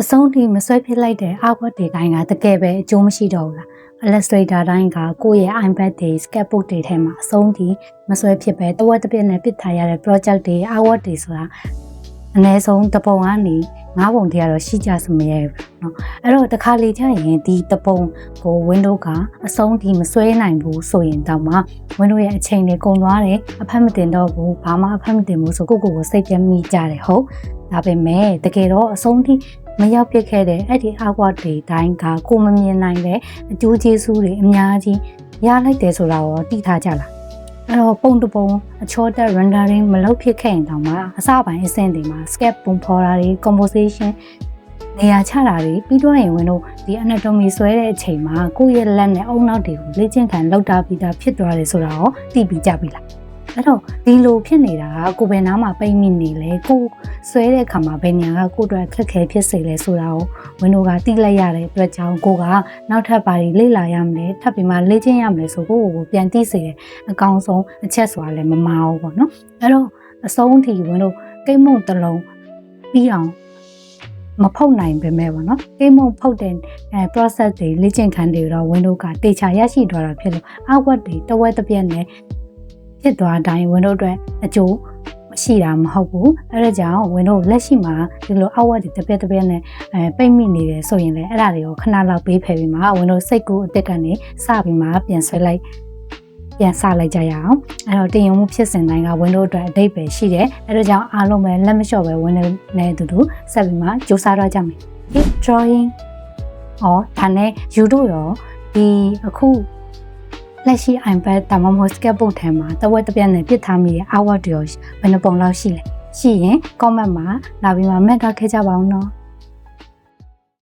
အဆုံးထိမဆွဲဖြစ်လိုက်တဲ့ artwork တွေတိုင်းကတကယ်ပဲအကျိုးမရှိတော့ဘူးလား Illustrator တိုင်းကကိုယ့်ရဲ့ iPad တွေ sketchbook တွေထဲမှာအဆုံးထိမဆွဲဖြစ်ပဲတဝက်တစ်ပြက်နဲ့ပြစ်ထားရတဲ့ project တွေ artwork တွေဆိုတာအနည်းဆုံးတစ်ပုံကနေ9ပုံတည်းကတော့ရှိကြစမရဲဘူးเนาะအဲ့တော့တစ်ခါလေကြာရင်ဒီတစ်ပုံကို Windows ကအဆုံးထိမဆွဲနိုင်ဘူးဆိုရင်တော့မှ Windows ရဲ့အချိန်တွေကုန်သွားတယ်အဖတ်မတင်တော့ဘူးဘာမှအဖတ်မတင်ဘူးဆိုကိုစိတ်ပြမိကြတယ်ဟုတ်ဒါပေမဲ့တကယ်တော့အဆုံးထိမရောက်ဖြစ်ခဲ့တဲ့အဲ့ဒီ artwork တွေတိုင်းကကိုမမြင်နိုင်တဲ့အကျိုးကျေးဇူးတွေအများကြီးရလိုက်တယ်ဆိုတာရောသိထားကြလားအဲ့တော့ပုံတပုံအချောတက် rendering မလုပ်ဖြစ်ခဲ့ရင်တောင်မှအစပိုင်းအဆင့်တွေမှာ sketch ပုံဖော်တာတွေ composition နေရာချတာတွေပြီးတော့ရင်ဝင်တို့ဒီ anatomy ဆွဲတဲ့အချိန်မှာကိုယ့်ရဲ့လက်နဲ့အုံနောက်တွေကိုလေ့ကျင့်ခံလောက်တာပြီးသားဖြစ်သွားတယ်ဆိုတာရောသိပြီးကြပြီလားအဲ့တော့ဒီလိုဖြစ်နေတာကကိုယ်ပဲနားမှာပိတ်မိနေလေကိုဆွဲတဲ့အခါမှာဘယ်ညာကကိုယ့်အတွက်ခက်ခဲဖြစ်စေလဲဆိုတာကိုဝင်တို့ကသိလိုက်ရတဲ့အတွက်ကြောင့်ကိုကနောက်ထပ်ဘာတွေလေ့လာရမလဲထပ်ပြီးမှလေ့ကျင့်ရမလဲဆိုကိုပြန်သိစေတဲ့အကောင်းဆုံးအချက်ဆိုတာလည်းမမာဘူးပေါ့နော်အဲ့တော့အဆုံးထိဝင်တို့ကိတ်မုံတစ်လုံးပြီးအောင်မဖုတ်နိုင်ပေမဲ့ပေါ့နော်ကိတ်မုံဖုတ်တဲ့ process တွေလေ့ကျင့်ခန်းတွေတော့ Windows ကတေချာရရှိသွားတာဖြစ်လို့ artwork တွေတဝက်တစ်ပြက်နဲ့ဖြစ်သွားတိုင်း Windows အတွက်အကျိုးမရှိတာမဟုတ်ဘူးအဲ့ဒါကြောင့် Windows လက်ရှိမှာဒီလို artwork တွေတစ်ပြက်နဲ့ပိတ်မိနေတယ်ဆိုရင်လည်းအဲ့ဒါတွေကိုခဏလောက်ပေးဖယ်ပြီးမှ Windows စိတ်ကူအစ်စ်ကနေစပြီးမှပြန်ဆွဲလိုက်ပြန်စလိုက်ကြရအောင်အဲ့တော့တင်ယူမှုဖြစ်စဉ်တိုင်းက Windows အတွက်အဓိပ္ပာယ်ရှိတယ်အဲ့ဒါကြောင့်အားလုံးပဲလက်မလျှော့ပဲ Windows နဲ့အတူတူဆက်ပြီးမှကြိုးစားတော့ကြမယ်ဒီ drawing ဒါနဲ့ YouTube ရောဒီအခုလက်ရှိ iPad ဒါမှမဟုတ် sketchbook ထဲမှာတဝက်တစ်ပြက်နဲ့ပြစ်ထားမိတဲ့ artwork တွေရောဘယ်နှပုံလောက်ရှိလဲရှိရင် comment မှာလာပြီးမှ comment ခဲ့ကြပါဦးနော်